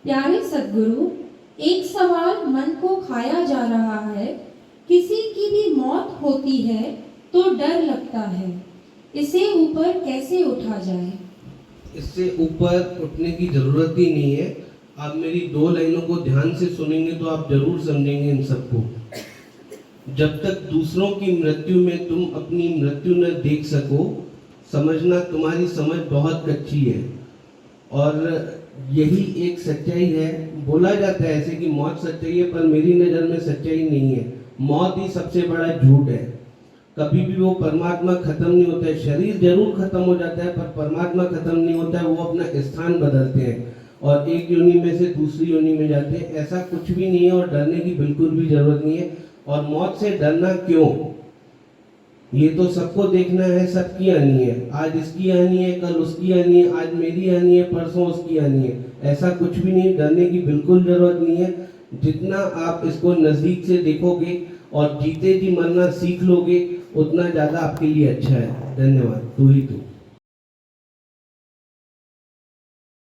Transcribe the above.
प्यारे सद्गुरु, एक सवाल मन को खाया जा रहा है। किसी की भी मौत होती है तो डर लगता है, इसे ऊपर कैसे उठा जाए? इससे ऊपर उठने की जरूरत ही नहीं है। आप मेरी 2 लाइनों को ध्यान से सुनेंगे तो आप जरूर समझेंगे इन सबको। जब तक दूसरों की मृत्यु में तुम अपनी मृत्यु न देख सको, समझना तुम्हारी समझ बहुत कच्ची है। और यही एक सच्चाई है। बोला जाता है ऐसे कि मौत सच्चाई है, पर मेरी नज़र में सच्चाई नहीं है। मौत ही सबसे बड़ा झूठ है। कभी भी वो परमात्मा खत्म नहीं होता है। शरीर जरूर खत्म हो जाता है, पर परमात्मा खत्म नहीं होता है। वो अपना स्थान बदलते हैं और एक योनि में से दूसरी योनि में जाते हैं। ऐसा कुछ भी नहीं है और डरने की बिल्कुल भी जरूरत नहीं है। और मौत से डरना क्यों? ये तो सबको देखना है, सबकी आनी है। आज इसकी आनी है, कल उसकी आनी है, आज मेरी आनी है, परसों उसकी आनी है। ऐसा कुछ भी नहीं, डरने की बिल्कुल जरूरत नहीं है। जितना आप इसको नज़दीक से देखोगे और जीते जी मरना सीख लोगे, उतना ज़्यादा आपके लिए अच्छा है। धन्यवाद। तू ही तू।